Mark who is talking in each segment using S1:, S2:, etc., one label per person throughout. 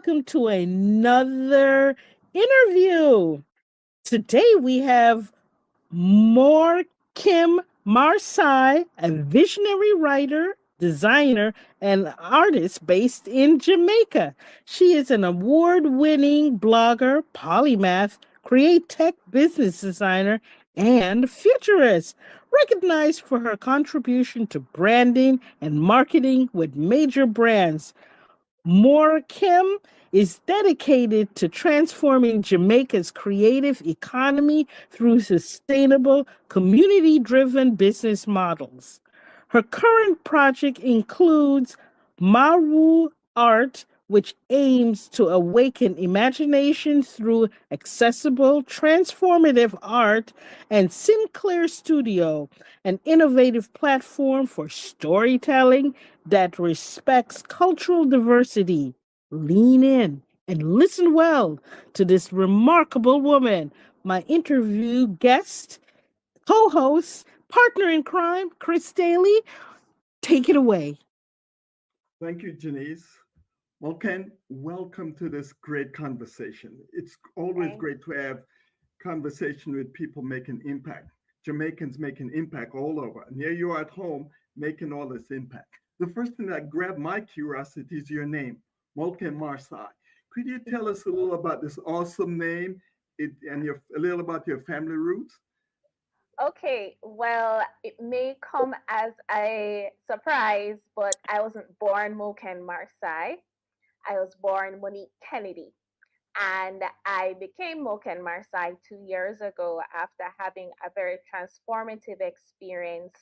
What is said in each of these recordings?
S1: welcome to another interview. Today we have Moken Marsai, a visionary writer, designer, and artist based in Jamaica. She is an award winning blogger, polymath, create tech business designer, and futurist, recognized for her contribution to branding and marketing with major brands. More Kim is dedicated to transforming Jamaica's creative economy through sustainable, community driven business models. Her current project includes Maru Art, which aims to awaken imagination through accessible, transformative art, and Sinclair Studio, an innovative platform for storytelling that respects cultural diversity. Lean in and listen well to this remarkable woman. My interview guest, co host, partner in crime, Chris Daly. Take it away.
S2: Thank you, Janice. Moken, welcome to this great conversation. It's always
S3: Thank
S2: great to have conversation with people making impact. Jamaicans making impact all over. And here you are at home making all this impact. The first thing that grabbed my curiosity is your name, Moken Marsai. Could you tell us a little about this awesome name and a little about your family roots?
S3: Okay, well, it may come as a surprise, but I wasn't born Moken Marsai. I was born Monique Kennedy. And I became Moken Marsai 2 years ago after having a very transformative experience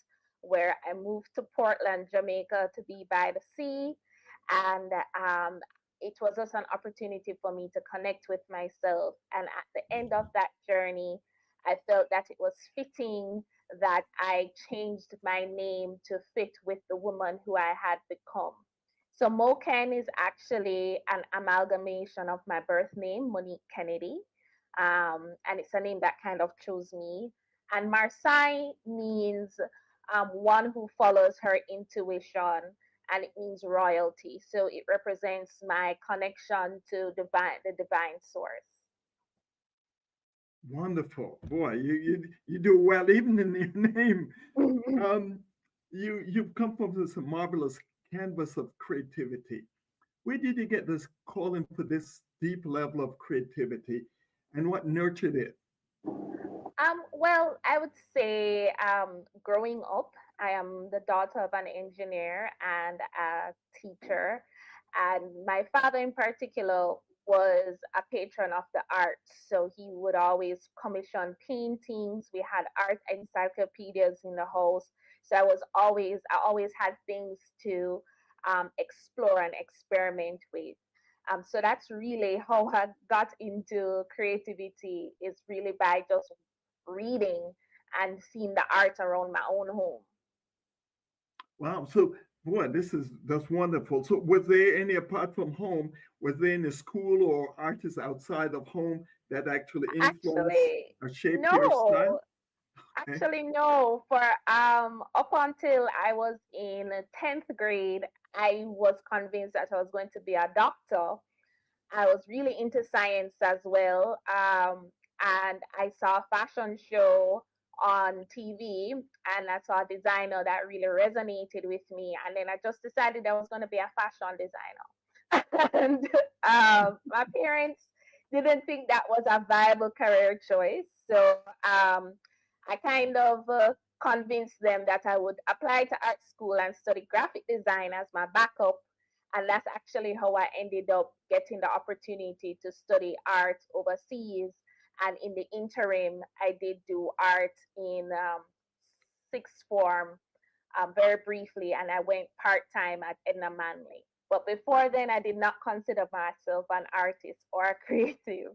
S3: where I moved to Portland, Jamaica to be by the sea. And it was just an opportunity for me to connect with myself. And at the end of that journey, I felt that it was fitting that I changed my name to fit with the woman who I had become. So Moken is actually an amalgamation of my birth name, Monique Kennedy. And it's a name that kind of chose me. And Marsai means one who follows her intuition, and it means royalty. So it represents my connection to the divine source.
S2: Wonderful. Boy, you do well even in your name. Um, you've come from this marvelous canvas of creativity. Where did you get this calling for this deep level of creativity, and what nurtured it?
S3: Well, I would say growing up, I am the daughter of an engineer and a teacher. And my father, in particular, was a patron of the arts. So he would always commission paintings. We had art encyclopedias in the house. So I always had things to explore and experiment with. So that's really how I got into creativity, is really by just reading and seeing the art around my own home.
S2: Wow. So, boy, that's wonderful. So, was there any apart from home? Was there any school or artists outside of home that actually influenced
S3: Actually,
S2: or shaped your style?
S3: no.
S2: Okay.
S3: Actually, no. For up until I was in 10th grade, I was convinced that I was going to be a doctor. I was really into science as well. And I saw a fashion show on TV, and I saw a designer that really resonated with me. And then I just decided I was going to be a fashion designer. And my parents didn't think that was a viable career choice. So I kind of convinced them that I would apply to art school and study graphic design as my backup. And that's actually how I ended up getting the opportunity to study art overseas. And in the interim, I did do art in sixth form very briefly, and I went part time at Edna Manley. But before then, I did not consider myself an artist or a creative.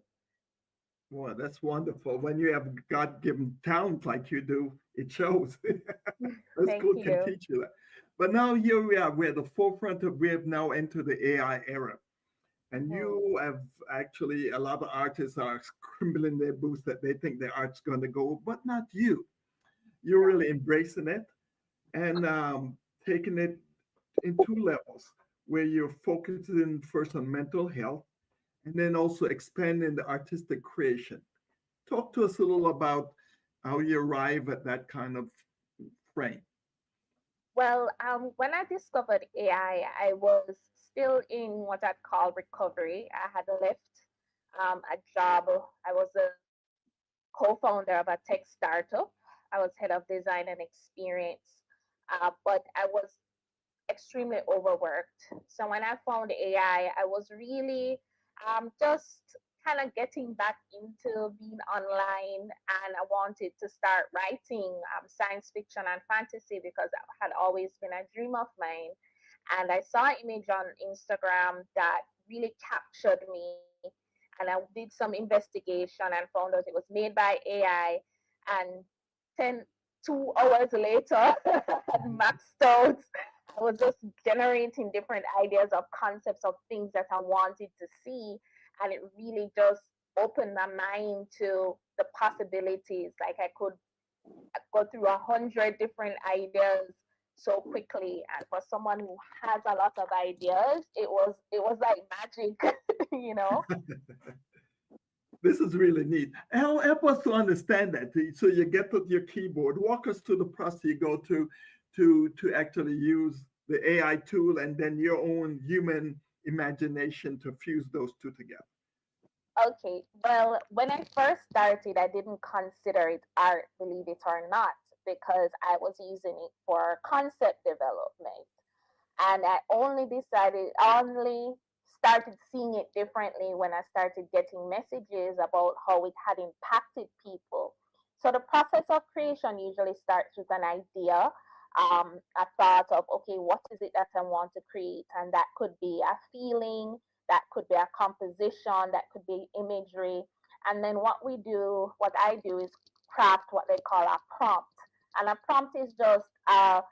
S2: Boy, that's wonderful. When you have God-given talent like you do, it shows. The
S3: Thank
S2: school can
S3: you.
S2: teach you that. But now here we are. We're at the forefront of, we have now entered the AI era. And
S3: Hmm.
S2: you have actually, a lot of artists are scribbling their boots that they think their art's going to go, but not you. You're
S3: No.
S2: really embracing it and taking it in two levels, where you're focusing first on mental health and then also expanding the artistic creation. Talk to us a little about how you arrive at that kind of frame.
S3: Well, when I discovered AI, I was still in what I'd call recovery. I had left a job. I was a co-founder of a tech startup. I was head of design and experience, but I was extremely overworked. So when I found AI, I was really just kind of getting back into being online, and I wanted to start writing science fiction and fantasy because that had always been a dream of mine. And I saw an image on Instagram that really captured me, and I did some investigation and found out it was made by AI. And 10, 2 hours later, I had maxed out. I was just generating different ideas of concepts of things that I wanted to see. And it really just opened my mind to the possibilities. Like I could go through 100 different ideas so quickly. And for someone who has a lot of ideas, it was like magic, you know?
S2: This is really neat. Help us to understand that. So you get to your keyboard. Walk us through the process you go to actually use the AI tool and then your own human imagination to fuse those two together.
S3: Okay, well, when I first started, I didn't consider it art, believe it or not, because I was using it for concept development. And I only started seeing it differently when I started getting messages about how it had impacted people. So the process of creation usually starts with an idea, a thought of, okay, what is it that I want to create? And that could be a feeling, that could be a composition, that could be imagery. And then what I do is craft what they call a prompt. And a prompt is just a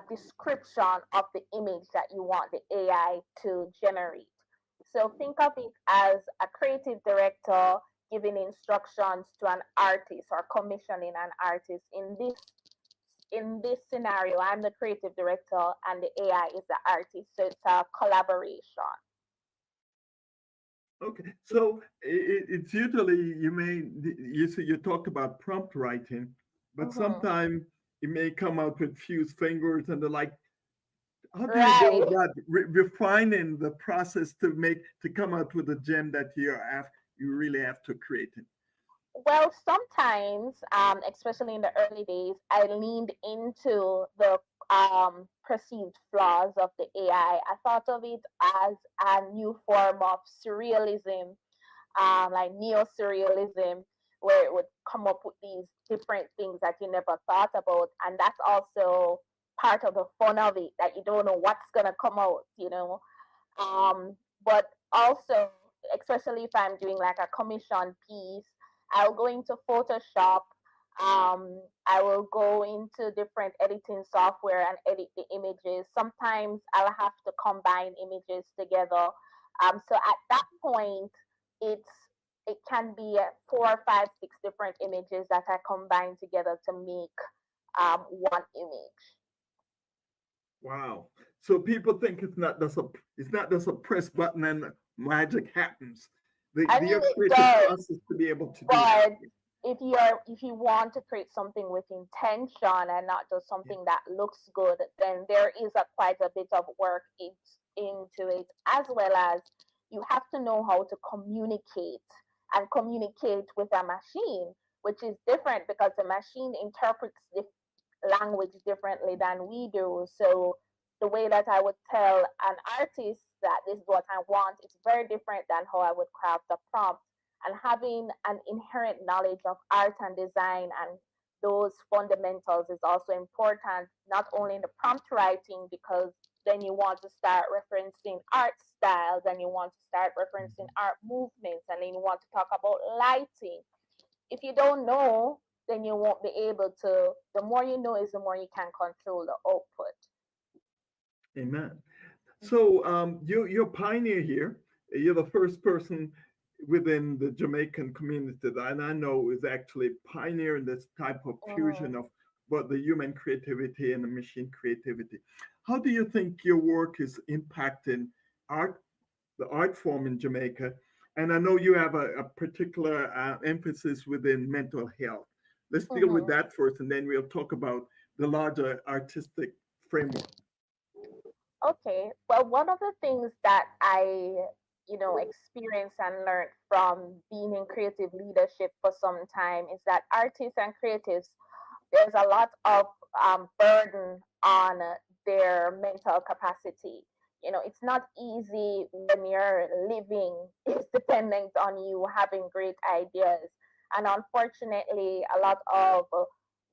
S3: description of the image that you want the AI to generate. So think of it as a creative director giving instructions to an artist or commissioning an artist. In this scenario, I'm the creative director and the AI is the artist. So it's a collaboration.
S2: Okay, so it's usually you talked about prompt writing, but
S3: Hmm.
S2: sometimes it may come out with fused fingers and the like. How do you go
S3: Right.
S2: about refining the process to come out with a gem that you really have to create it?
S3: Well, sometimes, especially in the early days, I leaned into the perceived flaws of the AI. I thought of it as a new form of surrealism, like neo surrealism, where it would come up with these different things that you never thought about. And that's also part of the fun of it, that you don't know what's going to come out. But also, especially if I'm doing like a commission piece, I'll go into Photoshop. I will go into different editing software and edit the images. Sometimes I'll have to combine images together. So at that point, it's it can be 4, 5, 6 different images that I combine together to make one image.
S2: Wow. So people think it's not just a press button and magic happens.
S3: I
S2: The
S3: mean,
S2: your
S3: it
S2: creative
S3: does.
S2: process to be able to do that.
S3: But if you want to create something with intention and not just
S2: Yeah.
S3: something that looks good, then there is quite a bit of work into it, as well as you have to know how to communicate and communicate with a machine, which is different because the machine interprets the language differently than we do. So the way that I would tell an artist that this is what I want is very different than how I would craft a prompt. And having an inherent knowledge of art and design and those fundamentals is also important, not only in the prompt writing, because then you want to start referencing art styles and you want to start referencing
S2: Mhm.
S3: art movements and then you want to talk about lighting. If you don't know, then you won't be able to. The more you know is the more you can control the output.
S2: Amen.
S3: Mhm.
S2: So you're a pioneer here. You're the first person within the Jamaican community that I know is actually pioneering this type of
S3: Mhm.
S2: fusion of both the human creativity and the machine creativity. How do you think your work is impacting art, the art form in Jamaica, And I know you have a particular emphasis within mental health. Let's deal with
S3: Mm-hmm.
S2: that first, and then we'll talk about the larger artistic framework.
S3: Okay. Well, one of the things that I experienced and learned from being in creative leadership for some time is that artists and creatives, there's a lot of burden on their mental capacity. It's not easy when your living is dependent on you having great ideas. And unfortunately, a lot of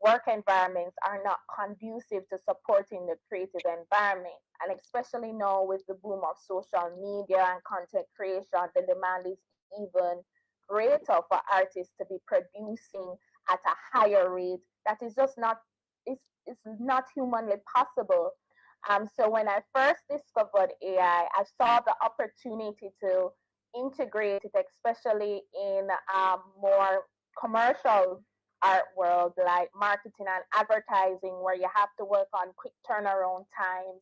S3: work environments are not conducive to supporting the creative environment. And especially now with the boom of social media and content creation, the demand is even greater for artists to be producing at a higher rate that is just not it's not humanly possible. So when I first discovered AI, I saw the opportunity to integrate it, especially in more commercial art world like marketing and advertising, where you have to work on quick turnaround times.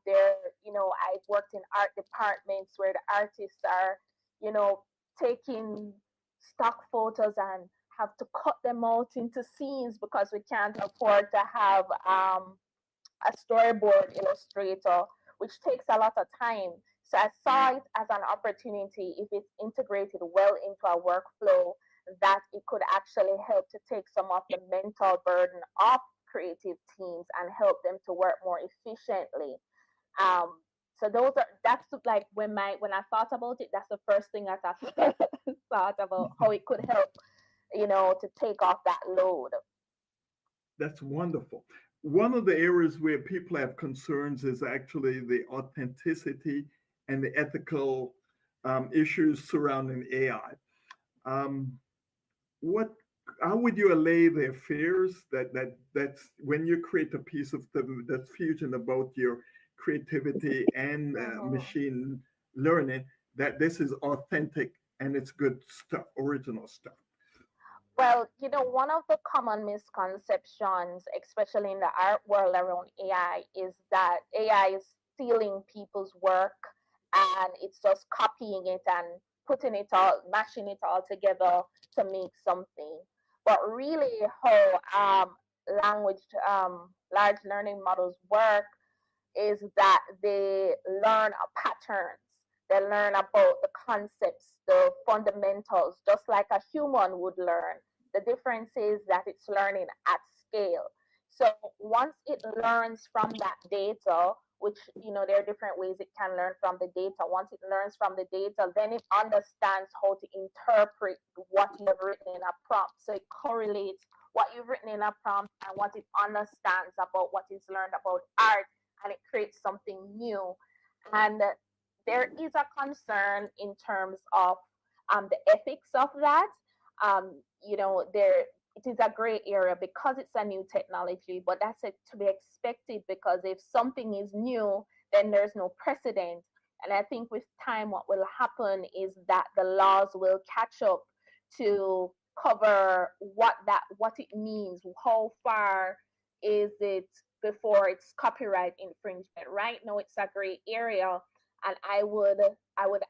S3: There, I've worked in art departments where the artists are, you know, taking stock photos and have to cut them out into scenes because we can't afford to have a storyboard illustrator, which takes a lot of time. So I saw it as an opportunity, if it's integrated well into our workflow, that it could actually help to take some of the mental burden off creative teams and help them to work more efficiently. Um, so that's like when I thought about it, that's the first thing that I thought about how it could help, to take off that load.
S2: That's wonderful. One of the areas where people have concerns is actually the authenticity and the ethical issues surrounding AI. Um, what how would you allay their fears that's when you create a piece of that's fusion about your creativity and
S3: Mhm.
S2: machine learning, that this is authentic and it's good stuff, original stuff?
S3: Well, one of the common misconceptions, especially in the art world around AI, is that AI is stealing people's work and it's just copying it and putting it all, mashing it all together to make something. But really, how language, large learning models work is that they learn patterns. They learn about the concepts, the fundamentals, just like a human would learn. The difference is that it's learning at scale. So once it learns from that data, which there are different ways it can learn from the data. Once it learns from the data, then it understands how to interpret what you have written in a prompt. So it correlates what you've written in a prompt and what it understands about what is learned about art, and it creates something new. And there is a concern in terms of the ethics of that. There it is a gray area because it's a new technology, but that's to be expected because if something is new, then there's no precedent. And I think with time, what will happen is that the laws will catch up to cover what it means, how far is it before it's copyright infringement. Right now, it's a gray area, and I would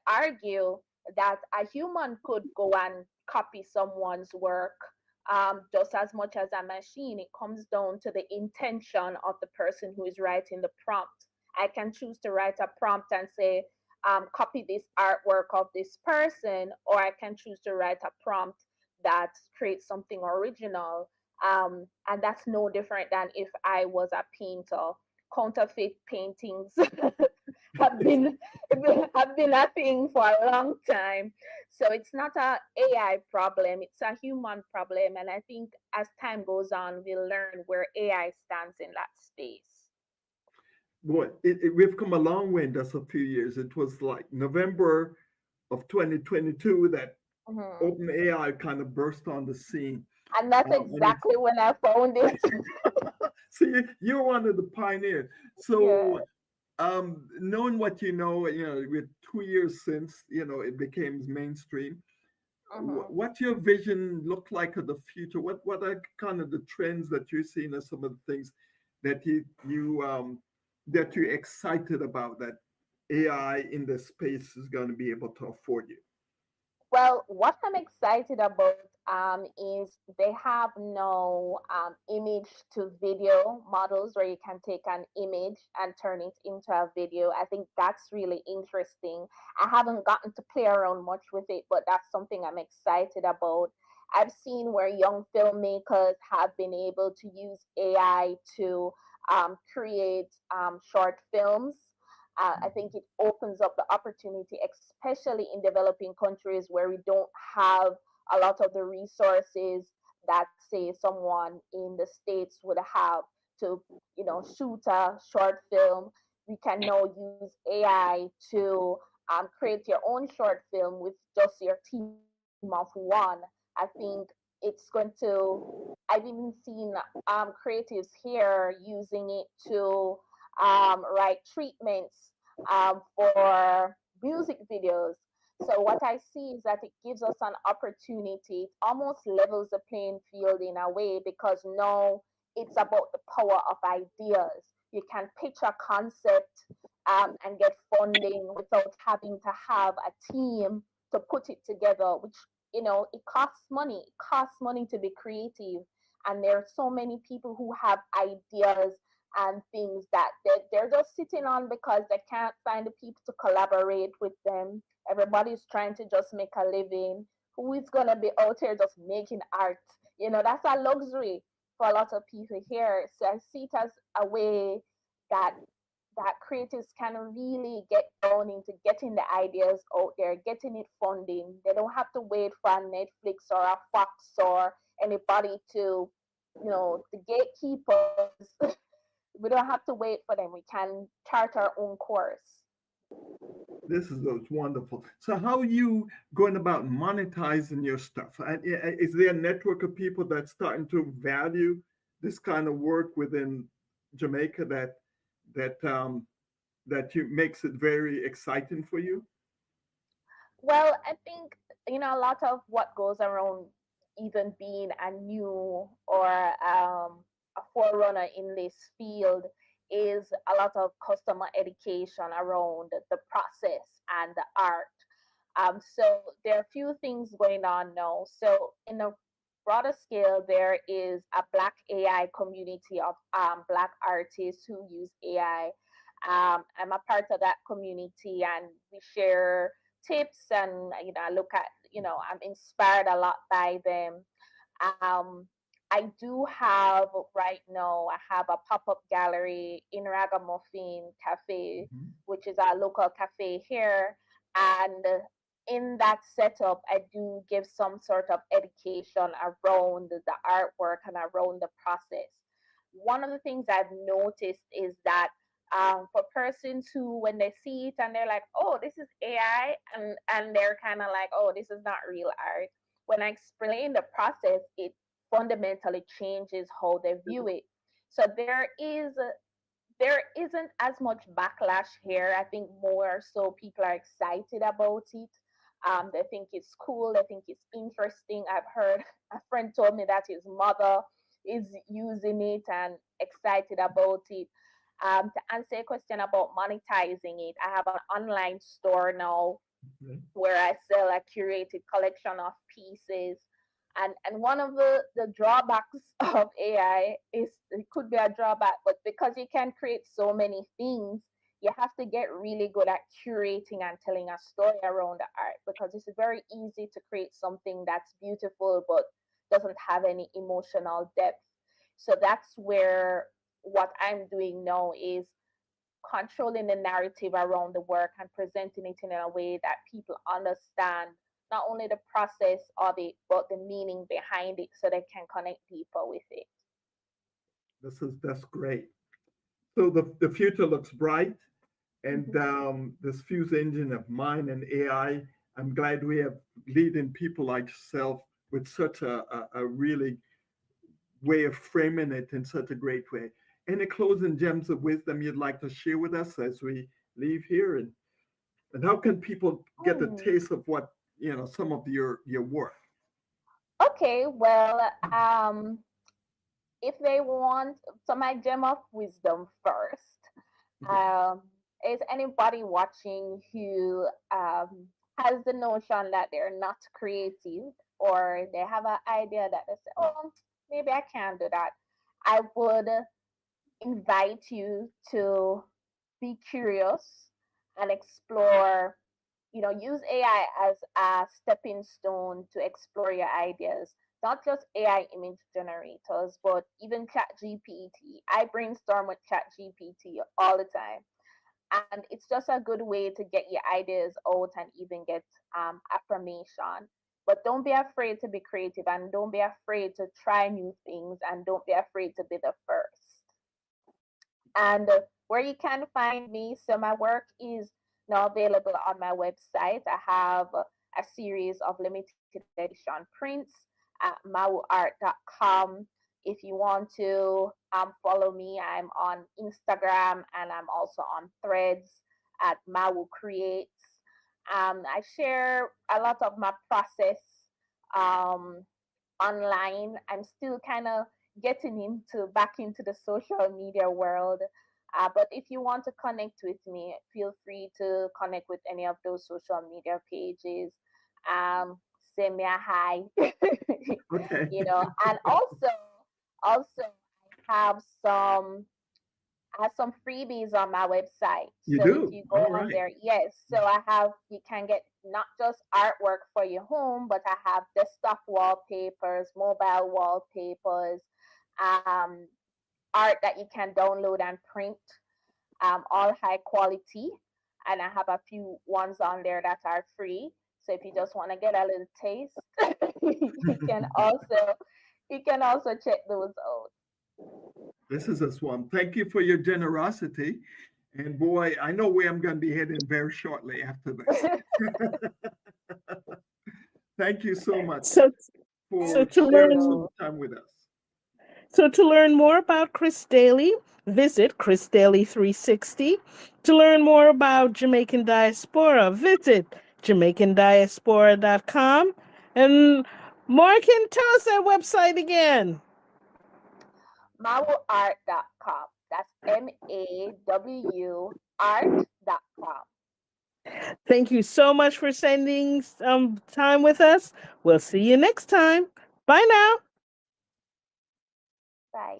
S3: argue that a human could go and copy someone's work just as much as a machine. It comes down to the intention of the person who is writing the prompt. I can choose to write a prompt and say, copy this artwork of this person, or I can choose to write a prompt that creates something original. And that's no different than if I was a painter. Counterfeit paintings have been have been a thing for a long time. So it's not a AI problem; it's a human problem. And I think as time goes on, we'll learn where AI stands in that space.
S2: Boy, we've come a long way in just a few years. It was like November of 2022 that
S3: Mhm.
S2: OpenAI kind of burst on the scene.
S3: And that's
S2: And it's
S3: exactly when I found it.
S2: see, you're one of the pioneers.
S3: Yeah.
S2: So, knowing what with 2 years since it became mainstream,
S3: Mhm.
S2: what's your vision look like of the future? What are kind of the trends that you're seeing as some of the things that that you're excited about that AI in the space is going to be able to afford you?
S3: Well, what I'm excited about is they have no image to video models where you can take an image and turn it into a video. I think that's really interesting. I haven't gotten to play around much with it, but that's something I'm excited about. I've seen where young filmmakers have been able to use AI to create short films. I think it opens up the opportunity, especially in developing countries where we don't have a lot of the resources that, say, someone in the States would have to, shoot a short film. We can now use AI to create your own short film with just your team of one. I think it's going to. I've even seen creatives here using it to write treatments for music videos. So what I see is that it gives us an opportunity. It almost levels the playing field in a way because now it's about the power of ideas. You can pitch a concept and get funding without having to have a team to put it together, which it costs money. It costs money to be creative, and there are so many people who have ideas and things that they're just sitting on because they can't find the people to collaborate with them. Everybody's trying to just make a living. Who is going to be out here just making art? That's a luxury for a lot of people here. So I see it as a way that creatives can really get down into getting the ideas out there, getting it funding. They don't have to wait for a Netflix or a Fox or anybody to, the gatekeepers. We don't have to wait for them. We can chart our own course.
S2: This is those wonderful. So, how are you going about monetizing your stuff? And is there a network of people that's starting to value this kind of work within Jamaica that that you makes it very exciting for you?
S3: Well, I think, a lot of what goes around even being a new or a forerunner in this field is a lot of customer education around the process and the art. So there are a few things going on now. So in a broader scale, there is a Black AI community of Black artists who use AI. I'm a part of that community, and we share tips, and I look at, I'm inspired a lot by them. Um, I do have right now. I have a pop-up gallery in Ragamuffin Cafe,
S2: Mhm.
S3: which is our local cafe here, and in that setup, I do give some sort of education around the artwork and around the process. One of the things I've noticed is that for persons who, when they see it and they're like, "Oh, this is AI," and they're kind of like, "Oh, this is not real art." When I explain the process, it fundamentally changes how they view it. So there isn't as much backlash here. I think more so people are excited about it. They think it's cool. They think it's interesting. I've heard a friend told me that his mother is using it and excited about it. To answer a question about monetizing it, I have an online store now
S2: Okay.
S3: where I sell a curated collection of pieces. And one of the drawbacks of AI is it could be a drawback, but because you can create so many things, you have to get really good at curating and telling a story around the art because it's very easy to create something that's beautiful but doesn't have any emotional depth. So that's where what I'm doing now is controlling the narrative around the work and presenting it in a way that people understand not only the process of it but the meaning behind it so they can connect deeper with it.
S2: That's great. So the future looks bright, and
S3: Mhm.
S2: this fuse engine of mind and AI. I'm glad we have leading people like yourself with such a really way of framing it in such a great way. Any closing gems of wisdom you'd like to share with us as we leave here, and how can people get a
S3: Hmm.
S2: taste of what some of your work?
S3: Okay, well, if they want, so my gem of wisdom first.
S2: Okay.
S3: Um, is anybody watching who has the notion that they're not creative, or they have an idea that they say, oh, maybe I can do that, I would invite you to be curious and explore, use AI as a stepping stone to explore your ideas. Not just AI image generators, but even Chat GPT. I brainstorm with Chat GPT all the time. And it's just a good way to get your ideas out and even get affirmation. But don't be afraid to be creative, and don't be afraid to try new things, and don't be afraid to be the first. And where you can find me, so my work is now available on my website. I have a series of limited edition prints at mauart.com. If you want to follow me, I'm on Instagram, and I'm also on Threads at Mau Creates. I share a lot of my process um, online. I'm still kind of getting into back into the social media world. But if you want to connect with me, feel free to connect with any of those social media pages. Um, Send me a hi,
S2: Okay.
S3: and also I have some freebies on my website.
S2: You
S3: So if
S2: do?
S3: you go
S2: All
S3: on
S2: right.
S3: there, yes. So you can get not just artwork for your home, but I have desktop wallpapers, mobile wallpapers, um, art that you can download and print, all high quality. And I have a few ones on there that are free. So if you just want to get a little taste, you can also check those out.
S2: This is a swamp. Thank you for your generosity. And boy, I know where I'm going to be heading very shortly after this. Thank you so much
S1: So, so
S2: for
S1: to
S3: Thank
S2: sharing some
S1: learn
S3: you.
S2: time with us.
S1: So to learn more about Chris Daly, visit Chris Daly 360. To learn more about Jamaican diaspora, visit JamaicanDiaspora.com. And Morgan, tell us that website again.
S3: Mawuart.com. That's MAW art.com.
S1: Thank you so much for spending time with us. We'll see you next time. Bye now.
S3: Bye.